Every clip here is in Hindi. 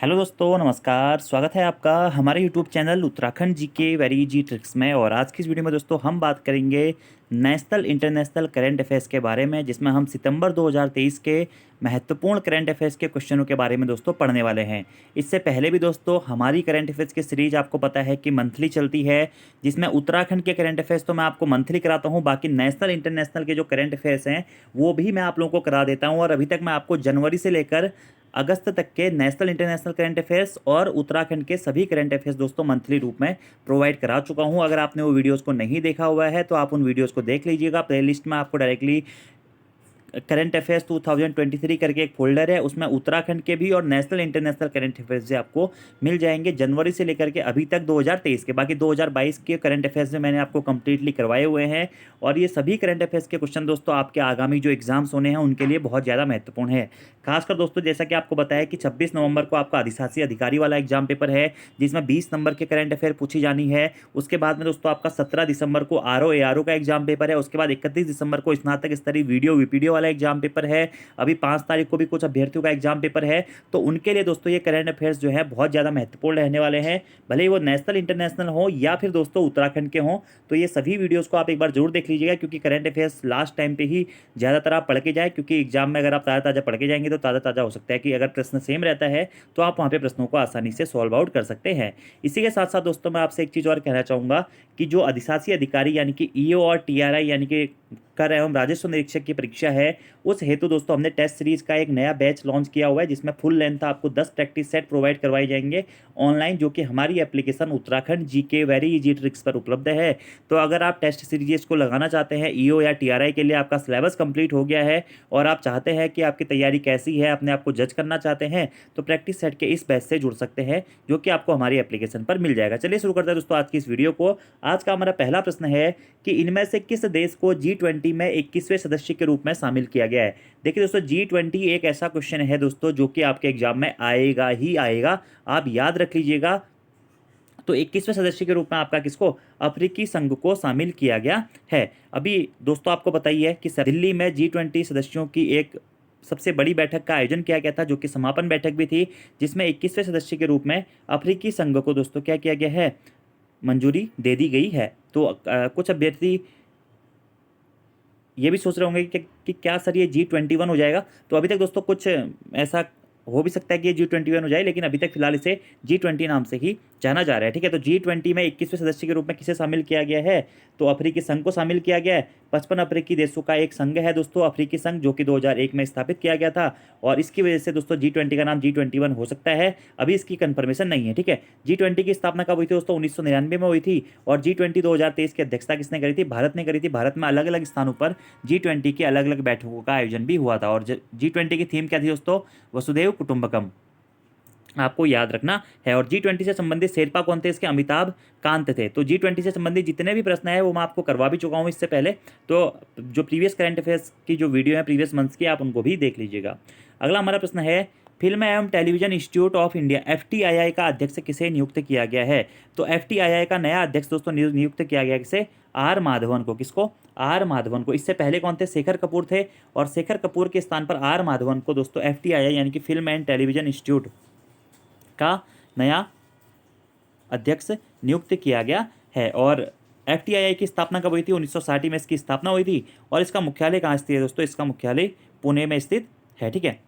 हेलो दोस्तों, नमस्कार। स्वागत है आपका हमारे यूट्यूब चैनल उत्तराखंड जी के वेरी जी ट्रिक्स में। और आज की इस वीडियो में दोस्तों हम बात करेंगे नेशनल इंटरनेशनल करंट अफेयर्स के बारे में, जिसमें हम सितंबर 2023 के महत्वपूर्ण करंट अफेयर्स के क्वेश्चनों के बारे में दोस्तों पढ़ने वाले हैं। इससे पहले भी दोस्तों हमारी करंट अफेयर्स की सीरीज आपको पता है कि मंथली चलती है, जिसमें उत्तराखंड के करंट अफेयर्स तो मैं आपको मंथली कराता हूँ, बाकी नेशनल इंटरनेशनल के जो करंट अफेयर्स हैं वो भी मैं आप लोगों को करा देता हूँ। और अभी तक मैं आपको जनवरी से लेकर अगस्त तक के नेशनल इंटरनेशनल करंट अफेयर्स और उत्तराखंड के सभी करंट अफेयर्स दोस्तों मंथली रूप में प्रोवाइड करा चुका हूं। अगर आपने वो वीडियोस को नहीं देखा हुआ है तो आप उन वीडियोस को देख लीजिएगा। प्लेलिस्ट में आपको डायरेक्टली करंट अफेयर्स 2023 करके एक फोल्डर है, उसमें उत्तराखंड के भी और नेशनल इंटरनेशनल करंट अफेयर्स से आपको मिल जाएंगे, जनवरी से लेकर के अभी तक 2023 के। बाकी 2022 के करंट अफेयर्स में मैंने आपको कंप्लीटली करवाए हुए हैं। और ये सभी करंट अफेयर्स के क्वेश्चन दोस्तों आपके आगामी जो एग्जाम्स होने हैं उनके लिए बहुत ज़्यादा महत्वपूर्ण है। खासकर दोस्तों जैसा कि आपको बताया कि 26 नवंबर को आपका अधिशासी अधिकारी वाला एग्जाम पेपर है, जिसमें 20 नंबर के करंट अफेयर पूछी जानी है। उसके बाद में दोस्तों आपका 17 दिसंबर को ARO का एग्जाम पेपर है। उसके बाद 31 दिसंबर को स्नातक स्तरीय वीडियो वीपीडीओ वाला एग्जाम पेपर है। अभी 5 तारीख को भी कुछ अभ्यर्थियों का एग्जाम पेपर है। तो उनके लिए दोस्तों ये करंट अफेयर्स जो है बहुत ज़्यादा महत्वपूर्ण रहने वाले हैं, भले ही वो नेशनल इंटरनेशनल हो या फिर दोस्तों उत्तराखंड के हों। तो ये सभी वीडियोस को आप एक बार जरूर देख लीजिएगा, क्योंकि करंट अफेयर्स लास्ट टाइम पे ही ज़्यादातर आप पढ़ के जाए, क्योंकि एग्जाम में अगर आप ताज़ा ताज़ा पढ़ के जाएंगे तो ताज़ा ताज़ा हो सकता है कि अगर प्रश्न सेम रहता है तो आप वहाँ पे प्रश्नों को आसानी से सॉल्व आउट कर सकते हैं। इसी के साथ साथ दोस्तों मैं आपसे एक चीज़ और कहना चाहूँगा कि जो अधिशासी अधिकारी यानी कि ईओ और टीआरआई यानी कि कर एवं राजस्व निरीक्षक की परीक्षा है, उस हेतु दोस्तों हमने टेस्ट सीरीज का एक नया बैच लॉन्च किया हुआ है, जिसमें फुल लेंथ आपको 10 प्रैक्टिस सेट प्रोवाइड करवाए जाएंगे ऑनलाइन, जो कि हमारी application Uttarakhand GK very easy tricks पर उपलब्ध है। तो अगर आप टेस्ट सीरीज को लगाना चाहते हैं ईओ या टीआरआई के लिए, आपका सिलेबस कंप्लीट हो गया है और आप चाहते हैं कि आपकी तैयारी कैसी है, अपने आप को जज करना चाहते हैं, तो प्रैक्टिस सेट के इस बैच से जुड़ सकते हैं, जो कि आपको हमारी एप्लीकेशन पर मिल जाएगा। चलिए शुरू करते हैं दोस्तों आज की इस वीडियो को। आज का हमारा पहला प्रश्न है कि इनमें से किस देश को G20 में 21वें सदस्य के रूप में शामिल किया गया है। देखिए दोस्तों G20 एक ऐसा क्वेश्चन है दोस्तों जो कि आपके एग्जाम में आएगा ही आएगा, आप याद रख लीजिएगा। तो 21वें सदस्य के रूप में आपका किसको, अफ्रीकी संघ को शामिल किया गया है। अभी दोस्तों आपको बताइए कि दिल्ली में G20 सदस्यों की एक सबसे बड़ी बैठक का आयोजन किया गया था, जो कि समापन बैठक भी थी, जिसमें 21वें सदस्य के रूप में अफ्रीकी संघ को दोस्तों क्या किया गया है, मंजूरी दे दी गई है। तो कुछ अभ्यर्थी ये भी सोच रहे होंगे कि क्या सर ये G21 हो जाएगा। तो अभी तक दोस्तों कुछ ऐसा हो भी सकता है कि ये G21 हो जाए, लेकिन अभी तक फिलहाल इसे G20 नाम से ही जाना जा रहा है। ठीक है, तो G20 में 21वें सदस्य के रूप में किसे शामिल किया गया है, तो अफ्रीकी संघ को शामिल किया गया है। 55 अफ्रीकी देशों का एक संघ है दोस्तों अफ्रीकी संघ, जो कि 2001 में स्थापित किया गया था, और इसकी वजह से दोस्तों G20 का नाम G21 हो सकता है। अभी इसकी कंफर्मेशन नहीं है। ठीक है, G20 की स्थापना कब हुई थी दोस्तों, 1999 में हुई थी। और G20 2023 की अध्यक्षता किसने करी थी, भारत ने करी थी। भारत में अलग अलग स्थानों पर G20 की अलग अलग बैठकों का आयोजन भी हुआ था। और G20 की थीम क्या थी दोस्तों, वसुधैव कुटुंबकम, आपको याद रखना है। और G20 से संबंधित शेरपा कौन थे, इसके अमिताभ कांत थे। तो G20 से संबंधित जितने भी प्रश्न है वो मैं आपको करवा भी चुका हूँ इससे पहले। तो जो प्रीवियस करंट अफेयर्स की जो वीडियो है प्रीवियस मंथ्स की, आप उनको भी देख लीजिएगा। अगला हमारा प्रश्न है, फिल्म एवं television institute of India FTII का अध्यक्ष किसे नियुक्त किया गया है। तो FTII का नया अध्यक्ष दोस्तों नियुक्त किया गया किसे, R माधवन को। किसको, R माधवन को। इससे पहले कौन थे, शेखर कपूर थे, और शेखर कपूर के स्थान पर R माधवन को दोस्तों FTII यानी कि फिल्म एंड टेलीविजन इंस्टीट्यूट का नया अध्यक्ष नियुक्त किया गया है। और FTII की स्थापना कब हुई थी, 1960 में इसकी स्थापना हुई थी। और इसका मुख्यालय कहाँ स्थित है दोस्तों, इसका मुख्यालय पुणे में स्थित है। ठीक है,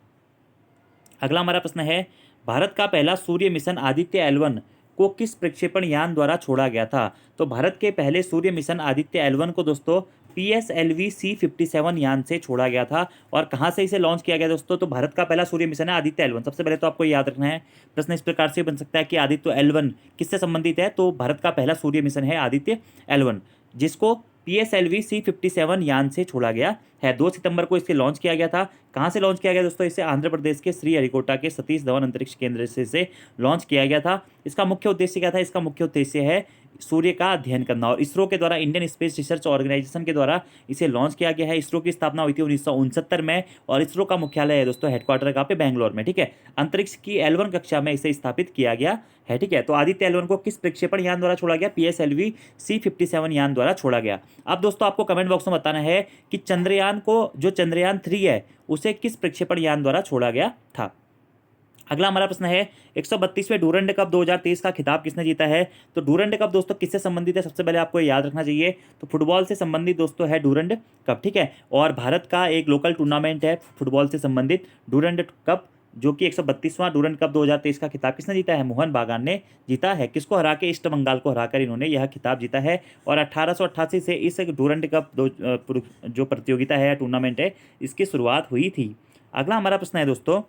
अगला हमारा प्रश्न है, भारत का पहला सूर्य मिशन आदित्य L1 को किस प्रक्षेपण यान द्वारा छोड़ा गया था। तो भारत के पहले सूर्य मिशन आदित्य L1 को दोस्तों PSLV C57 यान से छोड़ा गया था। और कहाँ से इसे लॉन्च किया गया दोस्तों, तो भारत का पहला सूर्य मिशन है आदित्य L1। सबसे पहले तो आपको याद रखना है, प्रश्न इस प्रकार से बन सकता है कि आदित्य L1 किससे संबंधित है, तो भारत का पहला सूर्य मिशन है आदित्य L1, जिसको PSLV C57 यान से छोड़ा गया है। 2 सितंबर को इसे लॉन्च किया गया था। कहाँ से लॉन्च किया गया दोस्तों, इसे आंध्र प्रदेश के श्रीहरिकोटा के सतीश धवन अंतरिक्ष केंद्र से इसे लॉन्च किया गया था। इसका मुख्य उद्देश्य क्या था, इसका मुख्य उद्देश्य है सूर्य का अध्ययन करना। और इसरो के द्वारा, इंडियन स्पेस रिसर्च ऑर्गेनाइजेशन के द्वारा इसे लॉन्च किया गया है। इसरो की स्थापना हुई थी 1969 में, और इसरो का मुख्यालय है दोस्तों हेडक्वार्टर कहाँ पे, बैंगलोर में। ठीक है, अंतरिक्ष की L1 कक्षा में इसे स्थापित किया गया है। ठीक है, तो आदित्य L1 को किस प्रक्षेपण यान द्वारा छोड़ा गया, PSLV C57 यान द्वारा छोड़ा गया। अब दोस्तों आपको कमेंट बॉक्स में बताना है कि चंद्रयान को, जो चंद्रयान 3 है, उसे किस प्रक्षेपण यान द्वारा छोड़ा गया था। अगला हमारा प्रश्न है 132वें डूरंड कप 2023 का खिताब किसने जीता है। तो डूरंड कप दोस्तों किससे संबंधित है, सबसे पहले आपको याद रखना चाहिए। तो फुटबॉल से संबंधित दोस्तों है डूरंड कप, ठीक है। और भारत का एक लोकल टूर्नामेंट है फुटबॉल से संबंधित डूरंड कप, जो कि 132वां डूरंड कप 2023 का खिताब किसने जीता है, मोहन बागान ने जीता है। किसको हरा के, ईस्ट बंगाल को हराकर इन्होंने यह खिताब जीता है। और 1888 से इस डूरंड कप जो प्रतियोगिता है, टूर्नामेंट है, इसकी शुरुआत हुई थी। अगला हमारा प्रश्न है दोस्तों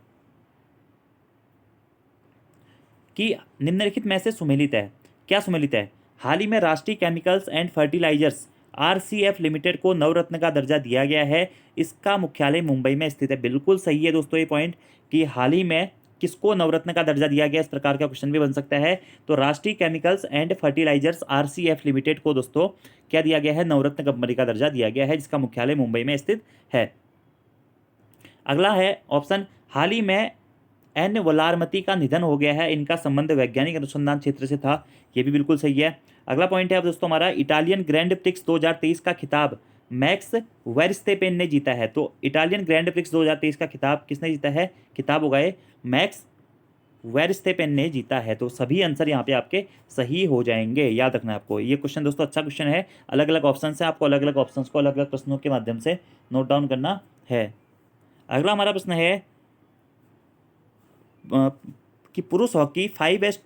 कि निम्नलिखित में से सुमेलित है, क्या सुमेलित है। हाल ही में Rashtriya Chemicals and Fertilizers RCF Limited को नवरत्न का दर्जा दिया गया है, इसका मुख्यालय मुंबई में स्थित है। बिल्कुल सही है दोस्तों ये पॉइंट कि हाल ही में किसको नवरत्न का दर्जा दिया गया, इस प्रकार का क्वेश्चन भी बन सकता है। तो Rashtriya Chemicals and Fertilizers RCF Limited को दोस्तों क्या दिया गया है, नवरत्न कंपनी का दर्जा दिया गया है, जिसका मुख्यालय मुंबई में स्थित है। अगला है ऑप्शन, हाल ही में एन वलारमती का निधन हो गया है, इनका संबंध वैज्ञानिक अनुसंधान क्षेत्र से था, ये भी बिल्कुल सही है। अगला पॉइंट है अब दोस्तों हमारा, इटालियन ग्रैंड प्रिक्स 2023 का खिताब मैक्स वेरस्टेपेन ने जीता है। तो इटालियन ग्रैंड प्रिक्स 2023 का खिताब किसने जीता है, खिताब उगाए मैक्स वेरस्टेपेन ने जीता है। तो सभी आंसर यहाँ पे आपके सही हो जाएंगे, याद रखना है आपको। ये क्वेश्चन दोस्तों अच्छा क्वेश्चन है, अलग अलग ऑप्शन है, आपको अलग अलग ऑप्शन को अलग अलग प्रश्नों के माध्यम से नोट डाउन करना है। अगला हमारा प्रश्न है कि पुरुष हॉकी 5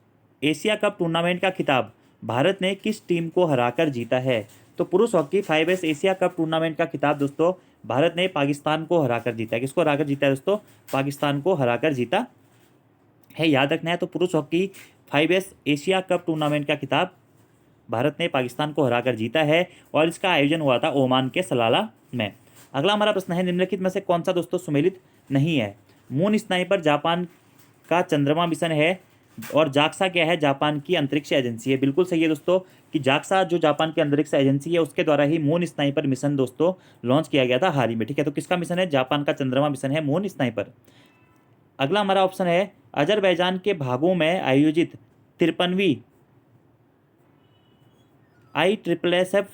एशिया कप टूर्नामेंट का खिताब भारत ने किस टीम को हराकर जीता है। तो पुरुष हॉकी 5 एशिया कप टूर्नामेंट का खिताब दोस्तों भारत ने पाकिस्तान को हराकर जीता है। किसको हराकर जीता है दोस्तों, पाकिस्तान को हराकर जीता है, याद रखना है। तो पुरुष हॉकी 5 एशिया कप टूर्नामेंट का खिताब भारत ने पाकिस्तान को हराकर जीता है और इसका आयोजन हुआ था ओमान के सलाला में। अगला हमारा प्रश्न है, निम्नलिखित में से कौन सा दोस्तों सुमेलित नहीं है। मून स्नाइपर जापान का चंद्रमा मिशन है और जाक्सा क्या है, जापान की अंतरिक्ष एजेंसी है। बिल्कुल सही है दोस्तों कि जाक्सा जो जापान की अंतरिक्ष एजेंसी है, उसके द्वारा ही मून स्नाइपर मिशन दोस्तों लॉन्च किया गया था हाल ही में, ठीक है। तो किसका मिशन है, जापान का चंद्रमा मिशन है मून स्नाइपर। अगला हमारा ऑप्शन है, अजरबैजान के भागों में आयोजित 53वीं ISSF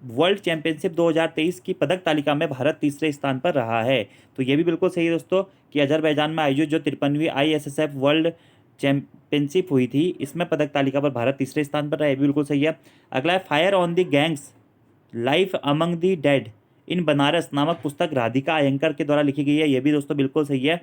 वर्ल्ड चैंपियनशिप 2023 की पदक तालिका में भारत तीसरे स्थान पर रहा है। तो ये भी बिल्कुल सही है दोस्तों कि अजरबैजान में आयोजित जो 53वीं ISSF वर्ल्ड चैंपियनशिप हुई थी, इसमें पदक तालिका पर भारत तीसरे स्थान पर रहा है, ये भी बिल्कुल सही है। अगला है, fire on the Ganges life among the dead in Banaras नामक पुस्तक राधिका अयंकर के द्वारा लिखी गई है, ये भी दोस्तों बिल्कुल सही है।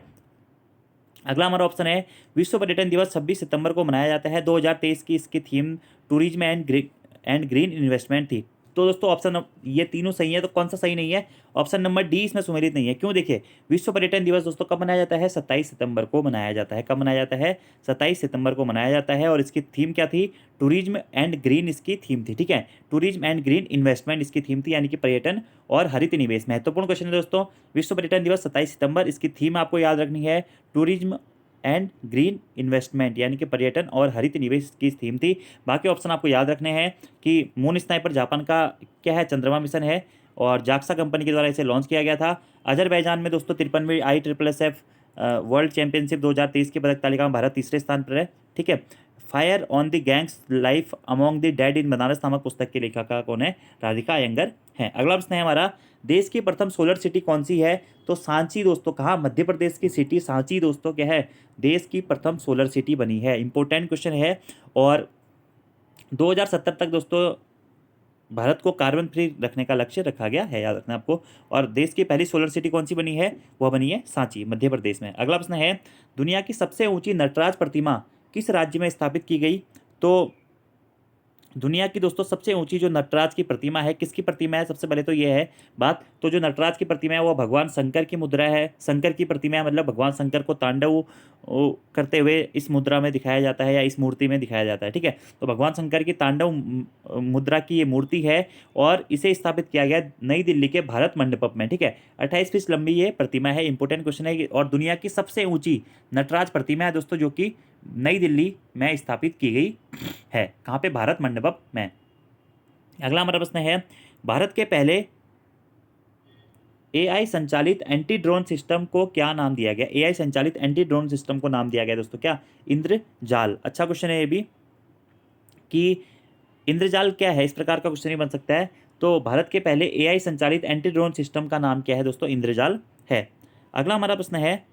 अगला हमारा ऑप्शन है, विश्व पर्यटन दिवस 26 सितंबर को मनाया जाता है। 2023 की इसकी theme tourism and green investment थी। तो दोस्तों ऑप्शन ये तीनों सही है, तो कौन सा सही नहीं है, ऑप्शन नंबर डी इसमें सुमेलित नहीं है। क्यों, देखिए विश्व पर्यटन दिवस दोस्तों कब मनाया जाता है, 27 सितंबर को मनाया जाता है। कब मनाया जाता है, 27 सितंबर को मनाया जाता है। और इसकी थीम क्या थी, टूरिज्म एंड ग्रीन इसकी थीम थी, ठीक है। टूरिज्म एंड ग्रीन इन्वेस्टमेंट इसकी थीम थी, यानी कि पर्यटन और हरित निवेश। महत्वपूर्ण क्वेश्चन है दोस्तों, विश्व पर्यटन दिवस 27 सितंबर, इसकी थीम आपको याद रखनी है टूरिज्म एंड ग्रीन इन्वेस्टमेंट, यानी कि पर्यटन और हरित निवेश की थीम थी। बाकी ऑप्शन आपको याद रखने हैं कि मून स्नाइपर जापान का क्या है, चंद्रमा मिशन है और जाक्सा कंपनी के द्वारा इसे लॉन्च किया गया था। अजरबैजान में दोस्तों 53वीं ISSF वर्ल्ड चैंपियनशिप 2023 की पदक तालिका में भारत तीसरे स्थान पर है, ठीक है। Fire on the Ganges life among the dead in Banaras नामक पुस्तक के लेखिका कौन है, राधिका अयंगर है। अगला प्रश्न है हमारा, देश की प्रथम सोलर सिटी कौन सी है। तो सांची दोस्तों, कहाँ, मध्य प्रदेश की सिटी सांची दोस्तों क्या है, देश की प्रथम सोलर सिटी बनी है। इंपॉर्टेंट क्वेश्चन है। और 2070 तक दोस्तों भारत को कार्बन फ्री रखने का लक्ष्य रखा गया है, याद रखना आपको। और देश की पहली सोलर सिटी कौन सी बनी है, वह बनी है सांची, मध्य प्रदेश में। अगला प्रश्न है, दुनिया की सबसे ऊंची नटराज प्रतिमा किस राज्य में स्थापित की गई। तो दुनिया की दोस्तों सबसे ऊंची जो नटराज की प्रतिमा है, किसकी प्रतिमा है, सबसे पहले तो ये है बात। तो जो नटराज की प्रतिमा है वो भगवान शंकर की मुद्रा है, शंकर की प्रतिमा है, मतलब भगवान शंकर को तांडव करते हुए इस मुद्रा में दिखाया जाता है या इस मूर्ति में दिखाया जाता है, ठीक है। तो भगवान शंकर की तांडव मुद्रा की ये मूर्ति है और इसे स्थापित किया गया नई दिल्ली के भारत मंडपम में, ठीक है। 28 फीट लंबी ये प्रतिमा है, इंपॉर्टेंट क्वेश्चन है। और दुनिया की सबसे ऊंची नटराज प्रतिमा है दोस्तों, जो कि नई दिल्ली में स्थापित की गई है, कहाँ पे, भारत मंडपम में। अगला हमारा प्रश्न है, भारत के पहले AI संचालित एंटी ड्रोन सिस्टम को क्या नाम दिया गया। AI संचालित एंटी ड्रोन सिस्टम को नाम दिया गया दोस्तों क्या, इंद्रजाल। अच्छा क्वेश्चन है ये भी कि इंद्रजाल क्या है, इस प्रकार का क्वेश्चन ही बन सकता है। तो भारत के पहले AI संचालित एंटी ड्रोन सिस्टम का नाम क्या है दोस्तों, इंद्रजाल है। अगला हमारा प्रश्न है,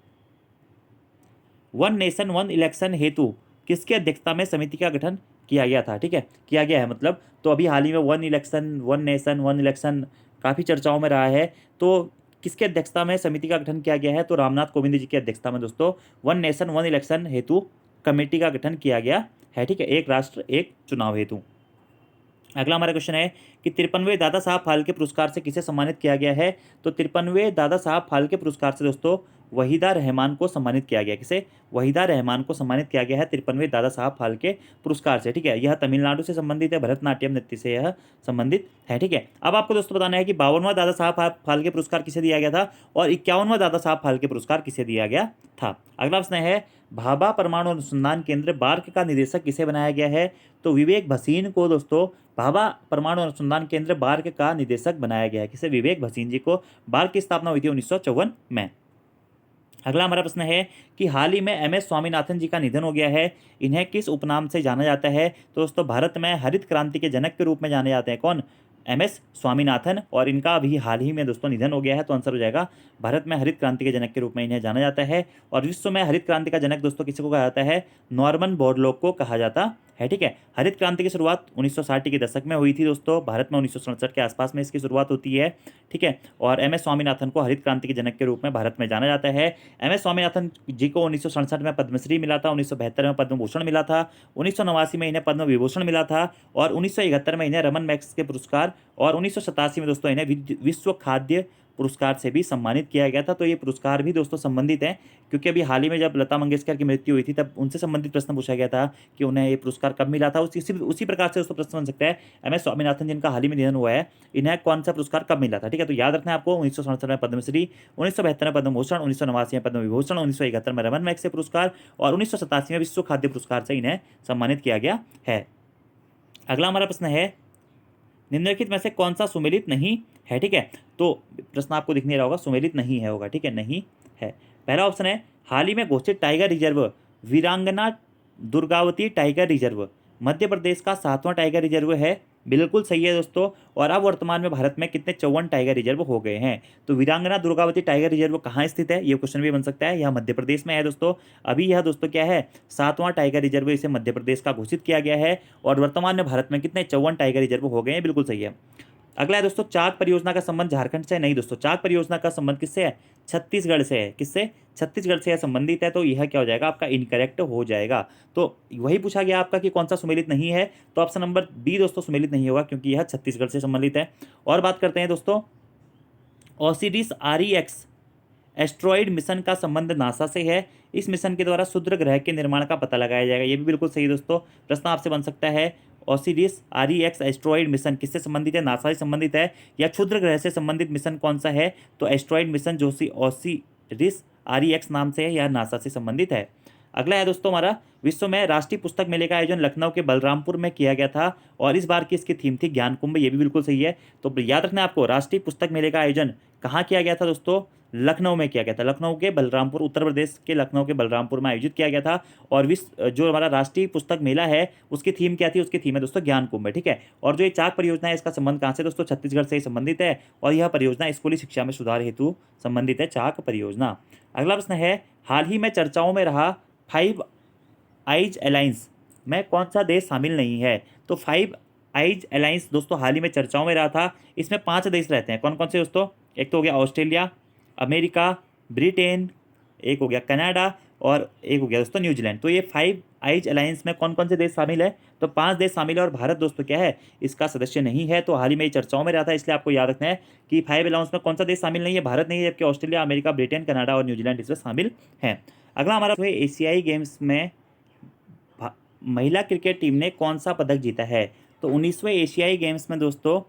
वन नेशन वन इलेक्शन हेतु किसकी अध्यक्षता में समिति का गठन किया गया था? ठीक है, किया गया है मतलब। तो अभी हाल ही में one election one nation one election काफ़ी चर्चाओं में रहा है। तो किसकी अध्यक्षता में समिति का गठन किया गया है? तो रामनाथ कोविंद जी की अध्यक्षता में दोस्तों वन नेशन वन इलेक्शन हेतु कमेटी का गठन किया गया है। ठीक है, एक राष्ट्र एक चुनाव हेतु। अगला हमारा क्वेश्चन है कि 53वें दादा साहब फाल्के पुरस्कार से किसे सम्मानित किया गया है? तो 53वें दादा साहब फाल्के पुरस्कार से दोस्तों वहीदा रहमान को सम्मानित किया गया। किसे? वहीदा रहमान को सम्मानित किया गया है 53वें दादा साहब फाल्के पुरस्कार से। ठीक है, यह तमिलनाडु से संबंधित है, भरतनाट्यम नृत्य से यह संबंधित है। ठीक है, अब आपको दोस्तों बताना है कि 52वां दादा साहब फाल्के पुरस्कार किसे दिया गया था और 51वां दादा साहब फाल्के पुरस्कार किसे दिया गया था। अगला प्रश्न है भाभा परमाणु अनुसंधान केंद्र बार्क का निदेशक किसे बनाया गया है? तो विवेक भसीन को दोस्तों भाभा परमाणु अनुसंधान केंद्र बार्क का निदेशक बनाया गया है। किसे? विवेक भसीन जी को। बार्क की स्थापना हुई थी 1954 में। अगला हमारा प्रश्न है कि हाल ही में एमएस स्वामीनाथन जी का निधन हो गया है, इन्हें किस उपनाम से जाना जाता है? तो दोस्तों भारत में हरित क्रांति के जनक के रूप में जाने जाते हैं। कौन? एमएस स्वामीनाथन। और इनका अभी हाल ही में दोस्तों निधन हो गया है, तो आंसर हो जाएगा भारत में हरित क्रांति के जनक के रूप में इन्हें जाना जाता है। और विश्व में हरित क्रांति का जनक दोस्तों किसी को कहा जाता है? नॉर्मन बोरलॉग को कहा जाता है। ठीक है, हरित क्रांति की शुरुआत 1960 के दशक में हुई थी दोस्तों, भारत में 1967 के आसपास में इसकी शुरुआत होती है। ठीक है, और एमएस स्वामीनाथन को हरित क्रांति के जनक के रूप में भारत में जाना जाता है। एमएस स्वामीनाथन जी को 1967 में पद्मश्री मिला था, 1972 में पद्म भूषण मिला था, 1989 में इन्हें पद्म विभूषण मिला था और 1971 में इन्हें रमन मैग्सेसे के पुरस्कार और 1987 में दोस्तों इन्हें विश्व खाद्य पुरस्कार से भी सम्मानित किया गया था। तो ये पुरस्कार भी दोस्तों संबंधित हैं, क्योंकि अभी हाल ही में जब लता मंगेशकर की मृत्यु हुई थी तब उनसे संबंधित प्रश्न पूछा गया था कि उन्हें ये पुरस्कार कब मिला था। उसी प्रकार से दोस्तों प्रश्न बन सकता है एमएस स्वामीनाथन जिनका हाल ही में निधन हुआ है, इन्हें कौन सा पुरस्कार कब मिला था? ठीक है, तो याद रखना है आपको 1967 में पद्मश्री, 1972 में पद्म भूषण, 1989 में पद्म विभूषण, 1971 में रमन मैग्सेसे पुरस्कार और 1987 में विश्व खाद्य पुरस्कार से इन्हें सम्मानित किया गया है। अगला हमारा प्रश्न है निम्नलिखित में से कौन सा सुमेलित नहीं है? ठीक है, तो प्रश्न आपको दिख नहीं रहा होगा, सुमेलित नहीं है होगा। ठीक है, नहीं है। पहला ऑप्शन है हाल ही में घोषित टाइगर रिजर्व वीरांगना दुर्गावती टाइगर रिजर्व मध्य प्रदेश का 7वां टाइगर रिजर्व है। बिल्कुल सही है दोस्तों। और अब वर्तमान में भारत में कितने 54 टाइगर रिजर्व हो गए हैं? तो वीरांगना दुर्गावती टाइगर रिजर्व कहाँ स्थित है? ये क्वेश्चन भी बन सकता है। यह मध्य प्रदेश में है दोस्तों। अभी यह दोस्तों क्या है? 7वां टाइगर रिजर्व इसे मध्य प्रदेश का घोषित किया गया है। और वर्तमान में भारत में कितने 54 टाइगर रिजर्व हो गए हैं? बिल्कुल सही है। अगला है दोस्तों चाक परियोजना का संबंध झारखंड से नहीं दोस्तों, चाक परियोजना का संबंध किससे है? छत्तीसगढ़ से है। किससे? छत्तीसगढ़ से यह संबंधित है। तो यह क्या हो जाएगा? आपका इनकरेक्ट हो जाएगा। तो वही पूछा गया आपका कि कौन सा सुमेलित नहीं है, तो ऑप्शन नंबर बी दोस्तों सुमेलित नहीं होगा, क्योंकि यह छत्तीसगढ़ से संबंधित है। और बात करते हैं दोस्तों ओसिरिस REX एस्ट्रॉइड मिशन का संबंध नासा से है। इस मिशन के द्वारा क्षुद्र ग्रह के निर्माण का पता लगाया जाएगा। ये भी बिल्कुल सही दोस्तों। प्रश्न आपसे बन सकता है ओसिरिस REX एस्ट्रॉइड मिशन किससे संबंधित है? नासा से संबंधित है। या क्षुद्र ग्रह से संबंधित मिशन कौन सा है? तो एस्ट्रॉइड मिशन जो ओसिरिस REX नाम से है, यह नासा से संबंधित है। अगला है दोस्तों हमारा विश्व में राष्ट्रीय पुस्तक मेले का आयोजन लखनऊ के बलरामपुर में किया गया था और इस बार की इसकी थीम थी ज्ञान कुंभ। ये भी बिल्कुल सही है। तो याद रखना है आपको राष्ट्रीय पुस्तक मेले का आयोजन कहाँ किया गया था दोस्तों? लखनऊ में किया गया था। लखनऊ के बलरामपुर, उत्तर प्रदेश के लखनऊ के बलरामपुर में आयोजित किया गया था। और जो हमारा राष्ट्रीय पुस्तक मेला है उसकी थीम क्या थी? उसकी थीम है दोस्तों ज्ञान कुंभ। ठीक है, और जो ये चाक परियोजना है इसका संबंध कहाँ से दोस्तों? छत्तीसगढ़ से ही संबंधित है। और यह परियोजना स्कूली शिक्षा में सुधार हेतु संबंधित है, चाक परियोजना। अगला प्रश्न है हाल ही में चर्चाओं में रहा 5 आइज अलायंस में कौन सा देश शामिल नहीं है? तो 5 आइज अलायंस दोस्तों हाल ही में चर्चाओं में रहा था। इसमें 5 देश रहते हैं। कौन कौन से दोस्तों? एक तो हो गया ऑस्ट्रेलिया, अमेरिका, ब्रिटेन, एक हो गया कनाडा और एक हो गया दोस्तों न्यूजीलैंड। तो ये 5 आइज अलायंस में कौन कौन से देश शामिल है? तो 5 देश शामिल है और भारत दोस्तों क्या है? इसका सदस्य नहीं है। तो हाल ही में चर्चाओं में रहा था, इसलिए आपको याद रखना है कि 5 अलायंस में कौन सा देश शामिल नहीं है? भारत नहीं है, जबकि ऑस्ट्रेलिया, अमेरिका, ब्रिटेन, कनाडा और न्यूजीलैंड इसमें शामिल हैं। अगला हमारा एशियाई गेम्स में महिला क्रिकेट टीम ने कौन सा पदक जीता है? तो 19वें एशियाई गेम्स में दोस्तों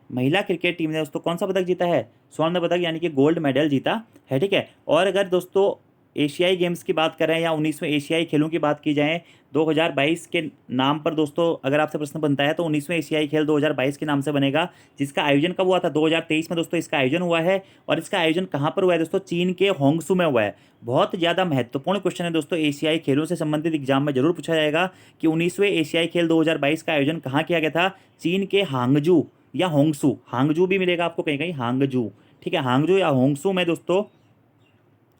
महिला क्रिकेट टीम ने दोस्तों कौन सा पदक जीता है? स्वर्ण पदक यानी कि गोल्ड मेडल जीता है। ठीक है, और अगर दोस्तों एशियाई गेम्स की बात करें या 19वें एशियाई खेलों की बात की जाए 2022 के नाम पर दोस्तों अगर आपसे प्रश्न बनता है तो 19वें एशियाई खेल 2022 के नाम से बनेगा, जिसका आयोजन कब हुआ था? 2023 में दोस्तों इसका आयोजन हुआ है। और इसका आयोजन कहाँ पर हुआ है दोस्तों? चीन के होंगसू में हुआ है। बहुत ज़्यादा महत्वपूर्ण क्वेश्चन है दोस्तों, एशियाई खेलों से संबंधित एग्जाम में जरूर पूछा जाएगा कि 19वें एशियाई खेल 2022 का आयोजन कहाँ किया गया था? चीन के हांगजू या होंगसू, हांगजू भी मिलेगा आपको कहीं कहीं, हांगजू। ठीक है, हांगजू या होंगसू में दोस्तों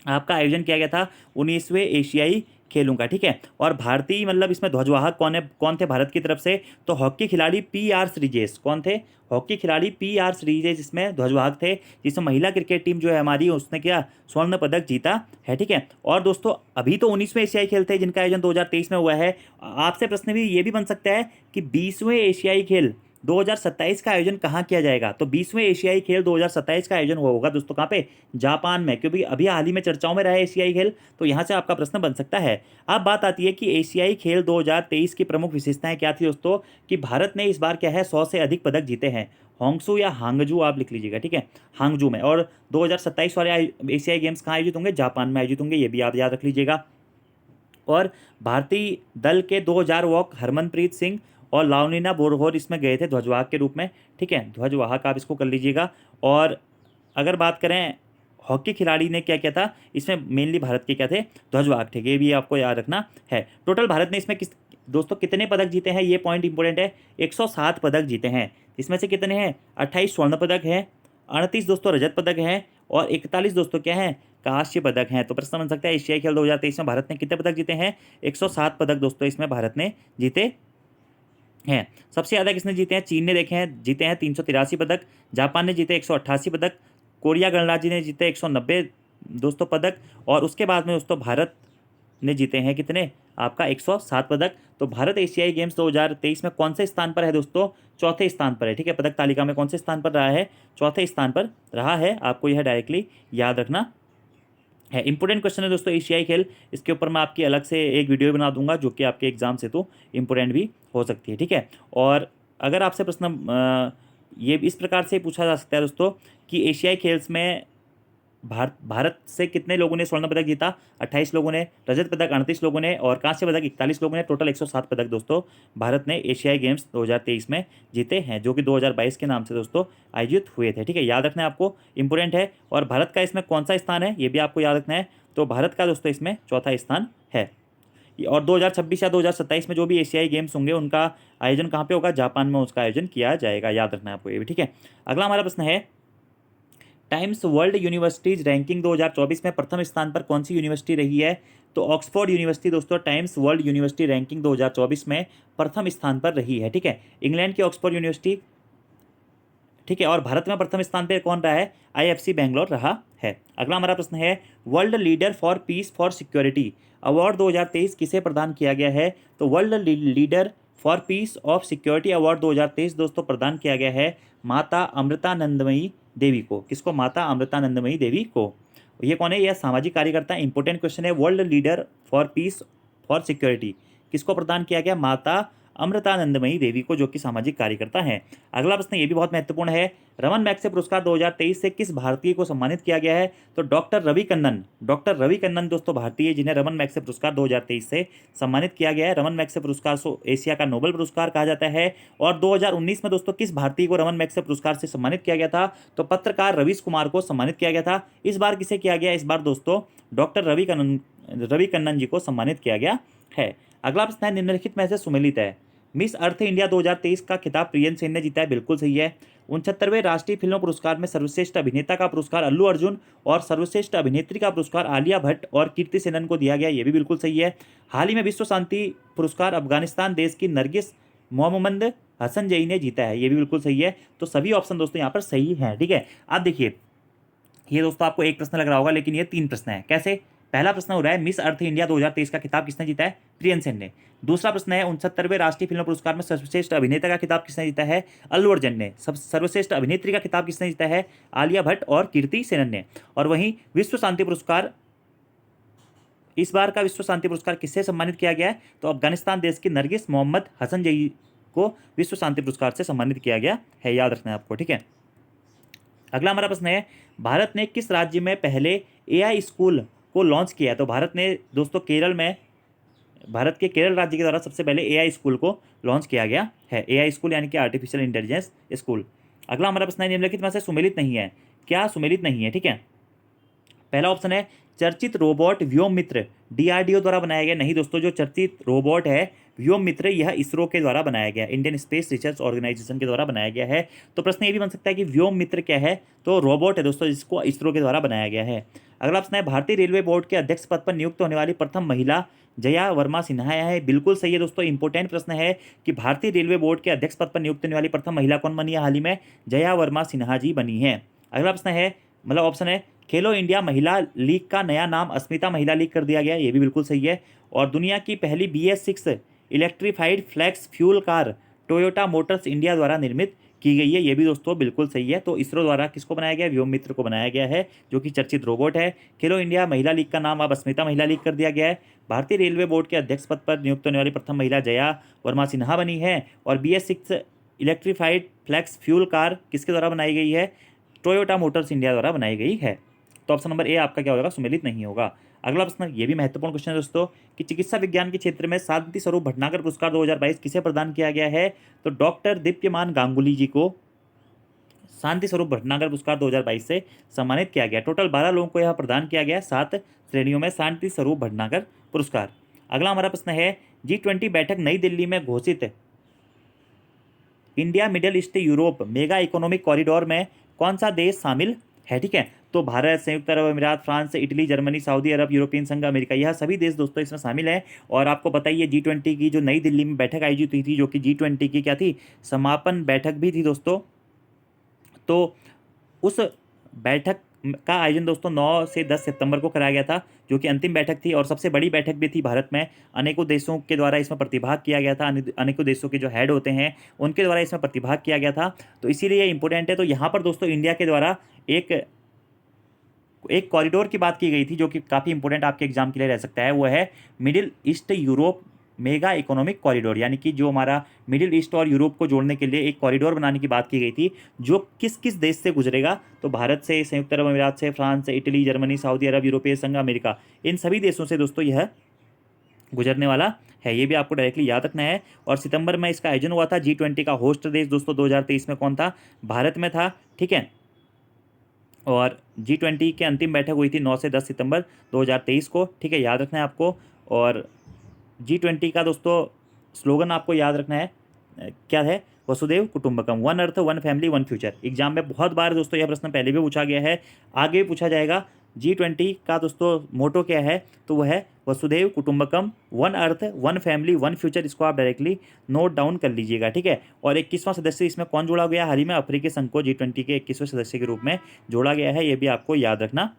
आपका आयोजन किया गया था 19वें एशियाई खेलूंगा, ठीक है। और भारतीय मतलब इसमें ध्वजवाहक कौन थे भारत की तरफ से, तो हॉकी खिलाड़ी PR श्रीजेश। कौन थे? हॉकी खिलाड़ी PR श्रीजेश इसमें ध्वजवाहक थे, जिसमें महिला क्रिकेट टीम जो है हमारी उसने क्या स्वर्ण पदक जीता है, ठीक है। और दोस्तों अभी तो 19वें एशियाई खेल थे जिनका आयोजन 2023 में हुआ है। आपसे प्रश्न भी ये भी बन सकता है कि 20वें एशियाई खेल 2027 का आयोजन कहाँ किया जाएगा, तो 20वें एशियाई खेल 2027 का आयोजन हुआ होगा दोस्तों कहाँ पे, जापान में, क्योंकि अभी हाल ही में चर्चाओं में रहा है एशियाई खेल, तो यहाँ से आपका प्रश्न बन सकता है। अब बात आती है कि एशियाई खेल 2023 की प्रमुख विशेषताएं क्या थी दोस्तों, कि भारत ने इस बार क्या है 100 से अधिक पदक जीते हैं। होंगसू या हांगजू आप लिख लीजिएगा, ठीक है, हांगजू में। और 2027 वाले एशियाई गेम्स कहाँ आयोजित होंगे, जापान में आयोजित होंगे, ये भी आप याद रख लीजिएगा। और भारतीय दल के 2000 वॉक हरमनप्रीत सिंह और लावनीना बोरगोहेन इसमें गए थे ध्वजवाहक के रूप में, ठीक है, ध्वजवाहक आप इसको कर लीजिएगा। और अगर बात करें हॉकी खिलाड़ी ने क्या किया था, इसमें मेनली भारत के क्या थे, ध्वजवाहक थे, ये भी आपको याद रखना है। टोटल भारत ने इसमें दोस्तों कितने पदक जीते हैं, ये पॉइंट इंपॉर्टेंट है, 107 पदक जीते हैं। इसमें से कितने हैं, 28 स्वर्ण पदक हैं, 38 दोस्तों रजत पदक हैं, और 41 दोस्तों क्या हैं, कांस्य पदक हैं। तो प्रश्न बन सकता है एशियाई खेल 2023 में भारत ने कितने पदक जीते हैं, 107 पदक दोस्तों इसमें भारत ने जीते हैं। सबसे ज़्यादा किसने जीते हैं, चीन ने देखे हैं जीते हैं 383 पदक, जापान ने जीते 188 पदक, कोरिया गणराज्य ने जीते 190 दोस्तों पदक, और उसके बाद में दोस्तों भारत ने जीते हैं कितने, आपका 107 पदक। तो भारत एशियाई गेम्स 2023 में कौन से स्थान पर है दोस्तों, चौथे स्थान पर है, ठीक है। पदक तालिका में कौन से स्थान पर रहा है, चौथे स्थान पर रहा है, आपको यह डायरेक्टली याद रखना है। इंपॉर्टेंट क्वेश्चन है दोस्तों एशियाई खेल, इसके ऊपर मैं आपकी अलग से एक वीडियो बना दूंगा जो कि आपके एग्जाम से तो इंपॉर्टेंट भी हो सकती है, ठीक है। और अगर आपसे प्रश्न ये इस प्रकार से पूछा जा सकता है दोस्तों कि एशियाई खेल्स में भारत से कितने लोगों ने स्वर्ण पदक जीता, 28 लोगों ने, रजत पदक 38 लोगों ने, और कांस्य पदक 41 लोगों ने, टोटल 107 पदक दोस्तों भारत ने एशियाई गेम्स 2023 में जीते हैं, जो कि 2022 के नाम से दोस्तों आयोजित हुए थे, ठीक है। याद रखना है आपको, इंपॉर्टेंट है। और भारत का इसमें कौन सा स्थान है, ये भी आपको याद रखना है। तो भारत का दोस्तों इसमें चौथा स्थान है। और 2026 या 2027 में जो भी एशियाई गेम्स होंगे उनका आयोजन कहाँ पे होगा, जापान में उसका आयोजन किया जाएगा, याद रखना है आपको ये भी, ठीक है। अगला हमारा प्रश्न है, टाइम्स वर्ल्ड यूनिवर्सिटीज रैंकिंग 2024 में प्रथम स्थान पर कौन सी यूनिवर्सिटी रही है, तो ऑक्सफोर्ड यूनिवर्सिटी दोस्तों टाइम्स वर्ल्ड यूनिवर्सिटी रैंकिंग 2024 में प्रथम स्थान पर रही है, ठीक है। इंग्लैंड की ऑक्सफोर्ड यूनिवर्सिटी, ठीक है। और भारत में प्रथम स्थान पर कौन रहा है, IFC बेंगलोर रहा है। अगला हमारा प्रश्न है, world leader for piece for security award 2023 किसे प्रदान किया गया है, तो world leader for piece of security award 2023 दोस्तों प्रदान किया गया है माता अमृतानंदमयी देवी को। किसको, माता अमृतानंदमयी देवी को। ये कौन है, यह सामाजिक कार्यकर्ता। इंपॉर्टेंट क्वेश्चन है, world leader for piece for security किसको प्रदान किया गया, माता अमृतानंदमयी देवी को, जो कि सामाजिक कार्यकर्ता हैं। अगला प्रश्न ये भी बहुत महत्वपूर्ण है, रमन मैग्सेसे पुरस्कार 2023 से किस भारतीय को सम्मानित किया गया है, तो डॉक्टर रवि कन्नन। डॉक्टर रवि कन्नन दोस्तों भारतीय जिन्हें रमन मैग्सेसे पुरस्कार 2023 से सम्मानित किया गया है। रमन मैग्सेसे पुरस्कार एशिया का नोबेल पुरस्कार कहा जाता है। और 2019 में दोस्तों किस भारतीय को रमन मैग्सेसे पुरस्कार से सम्मानित किया गया था, तो पत्रकार रवीश कुमार को सम्मानित किया गया था। इस बार किसे किया गया, इस बार दोस्तों डॉक्टर रवि कन्नन जी को सम्मानित किया गया है। अगला प्रश्न है, निम्नलिखित में से सुमेलित है, मिस अर्थ इंडिया 2023 का खिताब प्रियन सेन ने जीता है, बिल्कुल सही है। 69वें राष्ट्रीय फिल्म पुरस्कार में सर्वश्रेष्ठ अभिनेता का पुरस्कार अल्लू अर्जुन और सर्वश्रेष्ठ अभिनेत्री का पुरस्कार आलिया भट्ट और कीर्ति सेनन को दिया गया, ये भी बिल्कुल सही है। हाल ही में विश्व शांति पुरस्कार अफगानिस्तान देश की नरगिस मोहम्मद हसन जई ने जीता है, ये भी बिल्कुल सही है। तो सभी ऑप्शन दोस्तों यहाँ पर सही हैं, ठीक है। अब देखिए, ये दोस्तों आपको एक प्रश्न लग रहा होगा, लेकिन ये 3 प्रश्न है। कैसे, पहला प्रश्न हो रहा है, मिस अर्थ इंडिया 2023 का खिताब किसने जीता है, प्रियन सेन ने। दूसरा प्रश्न है, 69वें राष्ट्रीय फिल्म पुरस्कार में सर्वश्रेष्ठ अभिनेता का खिताब किसने जीता है, अल्लू अर्जुन ने। सर्वश्रेष्ठ अभिनेत्री का खिताब किसने जीता है, आलिया भट्ट और कीर्ति सेनन ने। और वहीं विश्व शांति पुरस्कार, इस बार का विश्व शांति पुरस्कार किससे सम्मानित किया गया है, तो अफगानिस्तान देश की नरगिस मोहम्मद हसन जई को विश्व शांति पुरस्कार से सम्मानित किया गया है, याद रखना है आपको, ठीक है। अगला हमारा प्रश्न है, भारत ने किस राज्य में पहले AI स्कूल को लॉन्च किया है, तो भारत ने दोस्तों केरल में, भारत के केरल राज्य के द्वारा सबसे पहले AI स्कूल को लॉन्च किया गया है। AI स्कूल यानी कि आर्टिफिशियल इंटेलिजेंस स्कूल। अगला हमारा प्रश्न है, निम्नलिखित में से सुमेलित नहीं है, क्या सुमेलित नहीं है, ठीक है। पहला ऑप्शन है, चर्चित रोबोट व्योम मित्र डीआरडीओ द्वारा बनाया गया? नहीं दोस्तों, जो चर्चित रोबोट है व्योम मित्र, यह इसरो के द्वारा बनाया गया, इंडियन स्पेस रिसर्च ऑर्गेनाइजेशन के द्वारा बनाया गया है। तो प्रश्न ये भी बन सकता है कि व्योम मित्र क्या है? तो रोबोट है दोस्तों, जिसको इसरो के द्वारा बनाया गया है। अगला प्रश्न है, भारतीय रेलवे बोर्ड के अध्यक्ष पद पर नियुक्त होने वाली प्रथम महिला जया वर्मा सिन्हा है। बिल्कुल सही है दोस्तों, इंपॉर्टेंट प्रश्न है कि भारतीय रेलवे बोर्ड के अध्यक्ष पद पर नियुक्त होने वाली प्रथम महिला कौन बनी है हाल ही में? जया वर्मा सिन्हा जी बनी है। अगला प्रश्न है, मतलब ऑप्शन है, खेलो इंडिया महिला लीग का नया नाम अस्मिता महिला लीग कर दिया गया। ये भी बिल्कुल सही है। और दुनिया की पहली BS6 electrified flex fuel car Toyota Motors India द्वारा निर्मित की गई है। ये भी दोस्तों बिल्कुल सही है। तो इसरो द्वारा किसको बनाया गया? व्योम मित्र को बनाया गया है, जो कि चर्चित रोबोट है। खेलो इंडिया महिला लीग का नाम अब अस्मिता महिला लीग कर दिया गया है। भारतीय रेलवे बोर्ड के अध्यक्ष पद पर नियुक्त होने वाली प्रथम महिला जया वर्मा सिन्हा बनी है। और BS6 electrified flex fuel car किसके द्वारा बनाई गई है? टोयोटा मोटर्स इंडिया द्वारा बनाई गई है। तो ऑप्शन नंबर ए आपका क्या होगा? सुमेलित नहीं होगा। अगला प्रश्न, ये भी महत्वपूर्ण क्वेश्चन है दोस्तों, कि चिकित्सा विज्ञान के क्षेत्र में शांति स्वरूप भटनागर पुरस्कार 2022 किसे प्रदान किया गया है? तो डॉक्टर दीप्यमान गांगुली जी को शांति स्वरूप भटनागर पुरस्कार 2022 से सम्मानित किया गया। टोटल 12 लोगों को यह प्रदान किया गया 7 श्रेणियों में शांति स्वरूप भटनागर पुरस्कार। अगला हमारा प्रश्न है, G20 बैठक नई दिल्ली में घोषित India middle east Europe mega economic corridor में कौन सा देश शामिल है? ठीक है, तो भारत, संयुक्त अरब अमीरात, फ्रांस, इटली, जर्मनी, सऊदी अरब, यूरोपियन संघ, अमेरिका, यह सभी देश दोस्तों इसमें शामिल हैं। और आपको बताइए G20 की जो नई दिल्ली में बैठक आयोजित हुई थी, जो कि G20 की क्या थी? समापन बैठक भी थी दोस्तों। तो उस बैठक का आयोजन दोस्तों 9 से 10 सितंबर को कराया गया था, जो कि अंतिम बैठक थी और सबसे बड़ी बैठक भी थी भारत में। अनेकों देशों के द्वारा इसमें प्रतिभाग किया गया था, अनेकों देशों के जो हेड होते हैं उनके द्वारा इसमें प्रतिभाग किया गया था। तो इसीलिए ये इंपॉर्टेंट है। तो यहाँ पर दोस्तों इंडिया के द्वारा एक कॉरिडोर की बात की गई थी, जो कि काफ़ी इंपॉर्टेंट आपके एग्जाम के लिए रह सकता है। वो है middle east Europe mega economic corridor, यानी कि जो हमारा मिडिल ईस्ट और यूरोप को जोड़ने के लिए एक कॉरिडोर बनाने की बात की गई थी, जो किस किस देश से गुजरेगा? तो भारत से, संयुक्त अरब अमीरात से, फ्रांस से, इटली, जर्मनी, सऊदी अरब, यूरोपीय संघ, अमेरिका, इन सभी देशों से दोस्तों यह गुजरने वाला है। ये भी आपको डायरेक्टली याद रखना है। और सितंबर में इसका आयोजन हुआ था। G20 का होस्ट देश दोस्तों 2023 में कौन था? भारत में था। ठीक है, और G20 की अंतिम बैठक हुई थी 9 से 10 सितंबर 2023 को। ठीक है, याद रखना है आपको। और G20 का दोस्तों स्लोगन आपको याद रखना है, क्या है? वसुदेव कुटुंबकम, one earth one family one future. Exam में बहुत बार दोस्तों यह प्रश्न पहले भी पूछा गया है, आगे भी पूछा जाएगा। G20 का दोस्तों मोटो क्या है? तो वह है वसुदेव कुटुंबकम, one earth one family one future. इसको आप डायरेक्टली नोट डाउन कर लीजिएगा। ठीक है, और 21वां सदस्य इसमें कौन जोड़ा गया? हाल ही में अफ्रीकी संघ को G20 के 21वें सदस्य के रूप में जोड़ा गया है। ये भी आपको याद रखना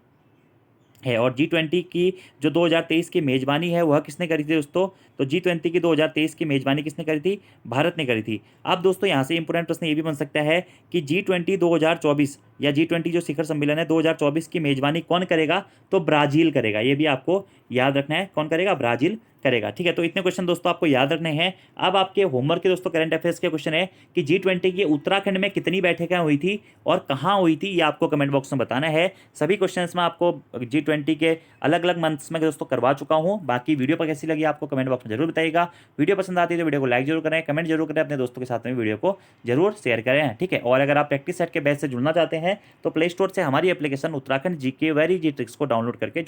है। और G20 की जो 2023 की मेज़बानी है वह किसने करी थी दोस्तों? तो G20 की 2023 की मेज़बानी किसने करी थी? भारत ने करी थी। अब दोस्तों यहाँ से इंपॉर्टेंट प्रश्न ये भी बन सकता है कि G20 2024 या G20 जो शिखर सम्मेलन है 2024 की मेज़बानी कौन करेगा? तो ब्राज़ील करेगा। ये भी आपको याद रखना है, कौन करेगा? ब्राज़ील करेगा। ठीक है, तो इतने क्वेश्चन दोस्तों आपको याद रखने हैं। अब आपके होमवर्क के दोस्तों करंट अफेयर्स के क्वेश्चन है कि G20 की उत्तराखंड में कितनी बैठकें हुई थी और कहाँ हुई थी, ये आपको कमेंट बॉक्स में बताना है। सभी क्वेश्चंस में आपको G20 के अलग अलग मंथ्स में दोस्तों करवा चुका हूँ। बाकी वीडियो पर कैसी लगी आपको कमेंट बॉक्स में जरूर बताइएगा। वीडियो पसंद आती है तो वीडियो को लाइक जरूर करें, कमेंट जरूर करें, अपने दोस्तों के साथ में वीडियो को जरूर शेयर करें। ठीक है, और अगर आप प्रैक्टिस सेट के बैच से जुड़ना चाहते हैं तो प्ले स्टोर से हमारी एप्लीकेशन उत्तराखंड GK वेरी जी ट्रिक्स को डाउनलोड करके